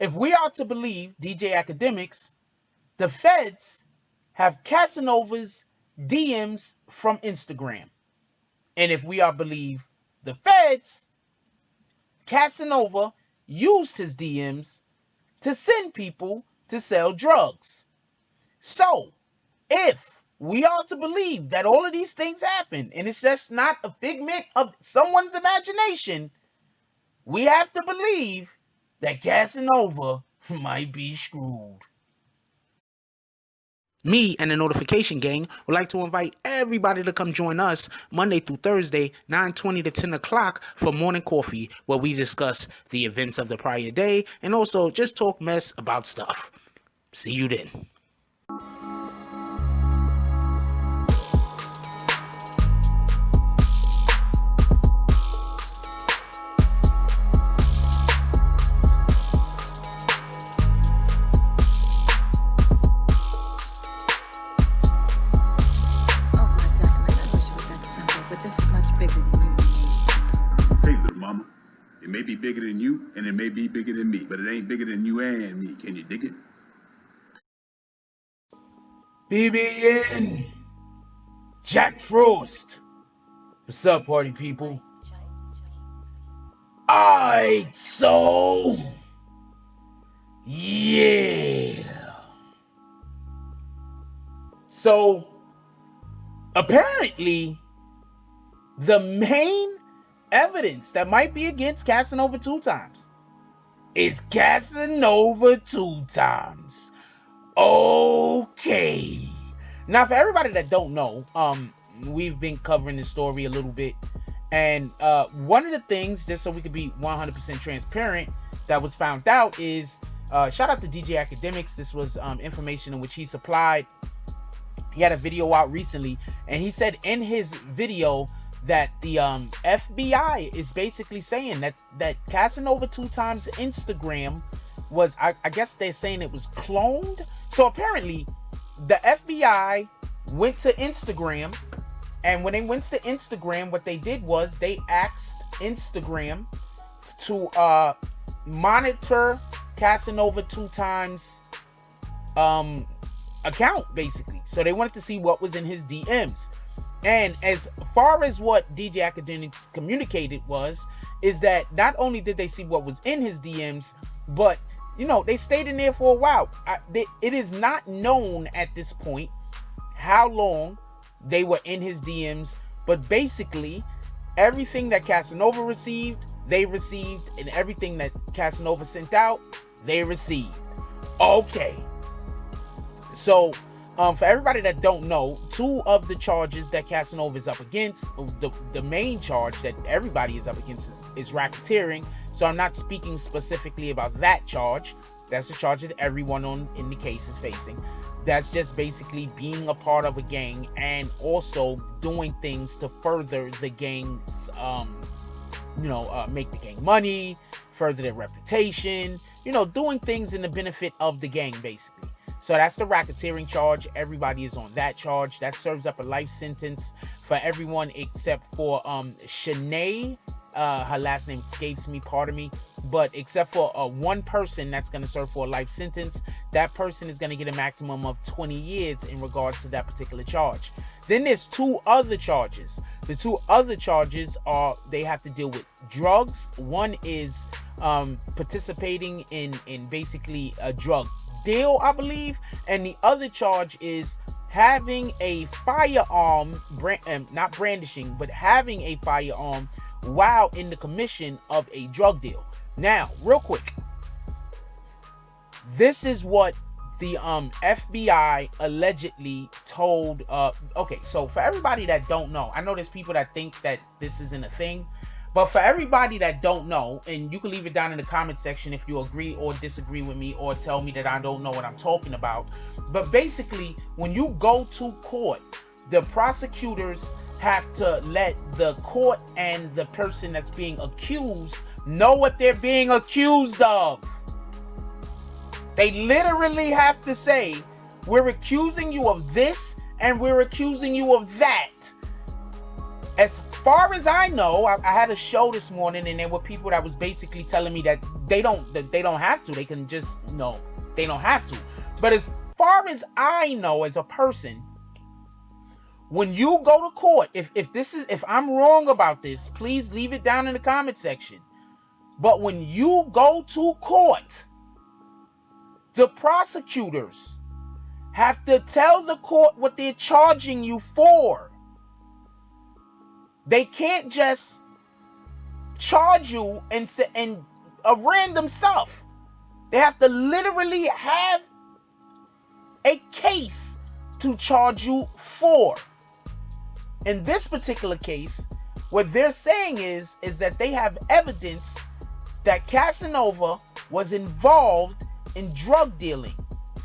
if we are to believe DJ Academics, the feds have Casanova's DMs from Instagram. And if we are believe the feds, Casanova used his DMs to send people to sell drugs. So, if we are to believe that all of these things happen, and it's just not a figment of someone's imagination, we have to believe that Casanova might be screwed. Me and the Notification Gang would like to invite everybody to come join us Monday through Thursday, 9:20 to 10 o'clock for morning coffee, where we discuss the events of the prior day and also just talk mess about stuff. See you then. It may be bigger than you, and it may be bigger than me, but it ain't bigger than you and me. Can you dig it? BBN, Jack Frost. What's up, party people? Alright, so yeah. So apparently the main evidence that might be against Casanova 2 times is Casanova 2 times. Okay. Now, for everybody that don't know, we've been covering this story a little bit, and one of the things, just so we could be 100% transparent, that was found out is shout out to DJ Academics. This was information in which he supplied. He had a video out recently, and he said in his video that the FBI is basically saying that Casanova 2 times Instagram was, I guess they're saying it was cloned. So apparently the FBI went to Instagram, and when they went to Instagram, what they did was they asked Instagram to monitor Casanova 2 times account, basically. So they wanted to see what was in his DMs. And as far as what DJ Academics communicated is that not only did they see what was in his DMs, but, you know, they stayed in there for a while. It is not known at this point how long they were in his DMs, but basically everything that Casanova received, they received, and everything that Casanova sent out, they received. Okay. So, for everybody that don't know, 2 of the charges that Casanova is up against, the main charge that everybody is up against is racketeering. So I'm not speaking specifically about that charge. That's a charge that everyone in the case is facing. That's just basically being a part of a gang and also doing things to further the gang's, make the gang money, further their reputation, doing things in the benefit of the gang, basically. So that's the racketeering charge. Everybody is on that charge. That serves up a life sentence for everyone except for Shanae. Her last name escapes me, pardon me. But except for one person that's going to serve for a life sentence, that person is going to get a maximum of 20 years in regards to that particular charge. Then there's 2 other charges. The 2 other charges are they have to deal with drugs. One is participating in basically a drug deal, I believe, and the other charge is having a firearm, not brandishing, but having a firearm while in the commission of a drug deal. Now, real quick, this is what the FBI allegedly told. Okay, so for everybody that don't know, I know there's people that think that this isn't a thing. But for everybody that don't know, and you can leave it down in the comment section if you agree or disagree with me or tell me that I don't know what I'm talking about. But basically, when you go to court, the prosecutors have to let the court and the person that's being accused know what they're being accused of. They literally have to say, we're accusing you of this and we're accusing you of that. As far as I know, I had a show this morning, and there were people that was basically telling me that they don't have to. They can just, no, they don't have to. But as far as I know, as a person, when you go to court, if I'm wrong about this, please leave it down in the comment section. But when you go to court, the prosecutors have to tell the court what they're charging you for. They can't just charge you and random stuff. They have to literally have a case to charge you for. In this particular case, what they're saying is that they have evidence that Casanova was involved in drug dealing.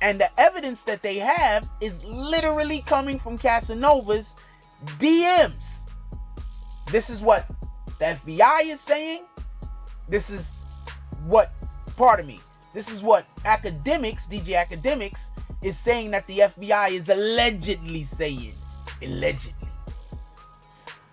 And the evidence that they have is literally coming from Casanova's DMs. This is what the FBI is saying. This is what academics, DJ Academics, is saying that the FBI is allegedly saying. Allegedly.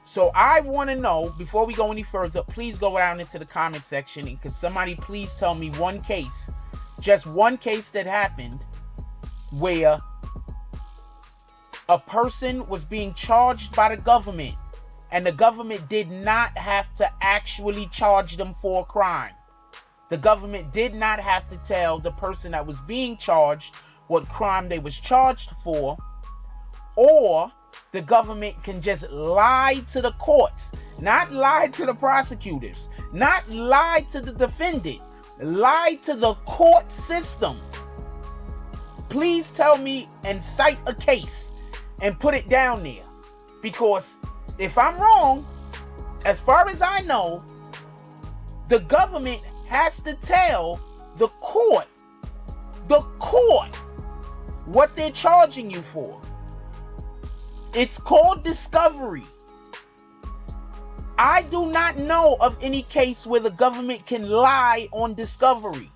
So I want to know, before we go any further, please go down into the comment section, and can somebody please tell me one case, just one case that happened where a person was being charged by the government and the government did not have to actually charge them for a crime. The government did not have to tell the person that was being charged what crime they was charged for, or the government can just lie to the courts, not lie to the prosecutors, not lie to the defendant, lie to the court system. Please tell me and cite a case and put it down there, because if I'm wrong, as far as I know, the government has to tell the court what they're charging you for. It's called discovery. I do not know of any case where the government can lie on discovery.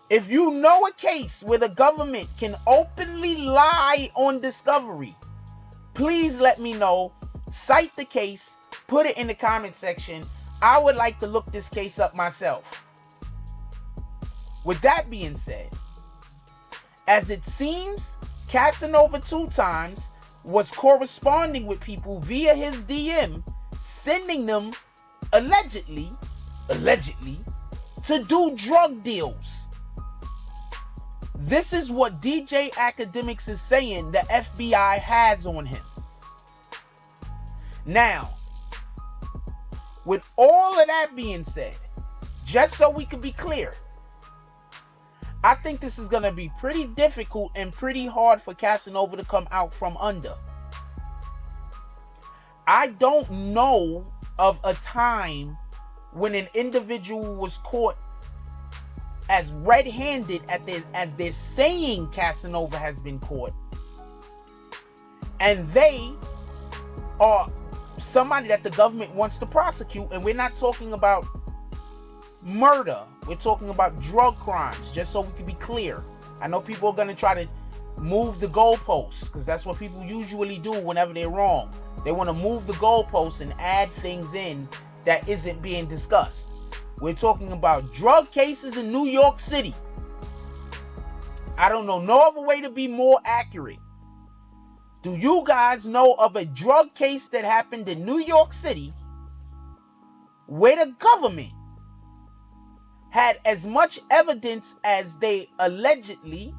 If you know a case where the government can openly lie on discovery, please let me know. Cite the case, put it in the comment section. I would like to look this case up myself. With that being said, as it seems, Casanova 2 times was corresponding with people via his DM, sending them allegedly to do drug deals. This is what DJ Academics is saying the FBI has on him. Now, with all of that being said, just so we can be clear, I think this is going to be pretty difficult and pretty hard for Casanova to come out from under. I don't know of a time when an individual was caught as red-handed as they're saying Casanova has been caught, and they are somebody that the government wants to prosecute. And we're not talking about murder, we're talking about drug crimes, just so we can be clear. I know people are going to try to move the goalposts, because that's what people usually do whenever they're wrong. They want to move the goalposts and add things in that isn't being discussed. We're talking about drug cases in New York City. I don't know no other way to be more accurate. Do you guys know of a drug case that happened in New York City where the government had as much evidence as they allegedly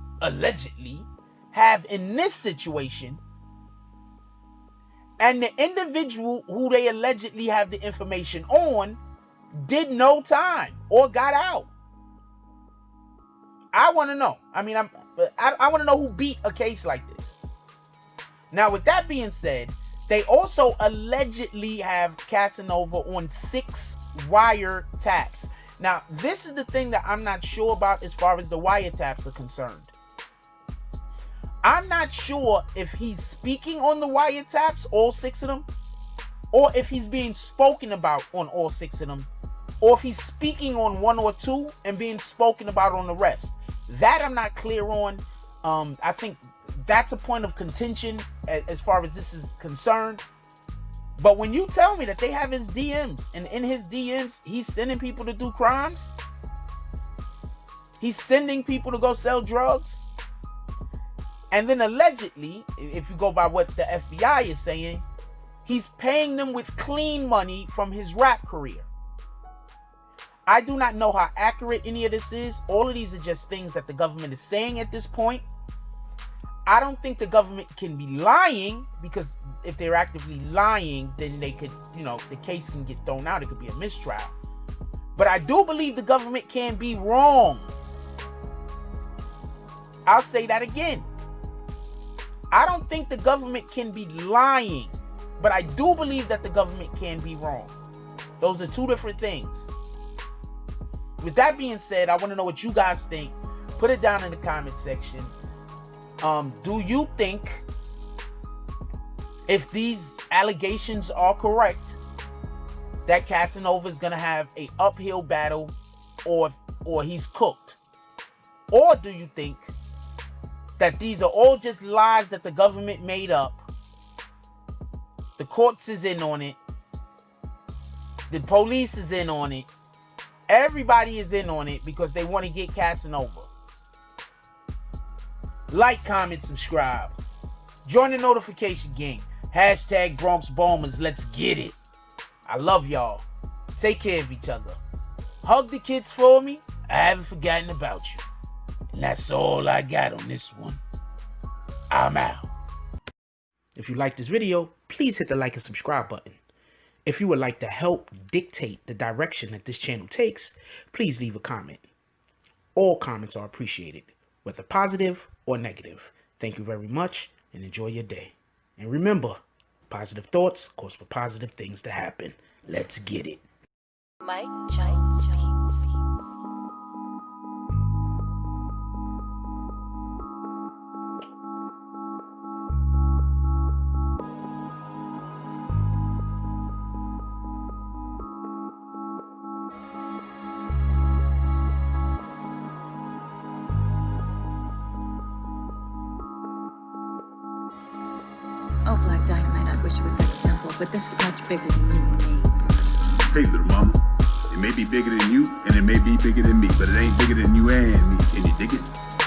have in this situation, and the individual who they allegedly have the information on did no time or got out? I want to know. I mean, I want to know who beat a case like this. Now, with that being said, they also allegedly have Casanova on 6 wiretaps. Now, this is the thing that I'm not sure about as far as the wiretaps are concerned. I'm not sure if he's speaking on the wiretaps, all 6 of them, or if he's being spoken about on all 6 of them, or if he's speaking on 1 or 2 and being spoken about on the rest. That I'm not clear on. I think that's a point of contention as far as this is concerned. But when you tell me that they have his DMs, and in his DMs, he's sending people to do crimes, he's sending people to go sell drugs, and then allegedly, if you go by what the FBI is saying, he's paying them with clean money from his rap career. I do not know how accurate any of this is. All of these are just things that the government is saying at this point. I don't think the government can be lying, because if they're actively lying, then they could, the case can get thrown out. It could be a mistrial. But I do believe the government can be wrong. I'll say that again. I don't think the government can be lying, but I do believe that the government can be wrong. Those are two different things. With that being said, I want to know what you guys think. Put it down in the comment section. Do you think, if these allegations are correct, that Casanova is going to have an uphill battle, or he's cooked? Or do you think that these are all just lies that the government made up? The courts is in on it. The police is in on it. Everybody is in on it because they want to get Casanova. Like, comment, subscribe. Join the notification gang. Hashtag Bronx Bombers. Let's get it. I love y'all. Take care of each other. Hug the kids for me. I haven't forgotten about you. And that's all I got on this one. I'm out. If you like this video, please hit the like and subscribe button. If you would like to help dictate the direction that this channel takes, please leave a comment. All comments are appreciated, whether positive or negative. Thank you very much, and enjoy your day. And remember, positive thoughts cause for positive things to happen. Let's get it. Mike Jones. Oh, Black Dynamite, I wish it was that simple, but this is much bigger than you and me. Hey, little mama. It may be bigger than you, and it may be bigger than me, but it ain't bigger than you and me. Can you dig it?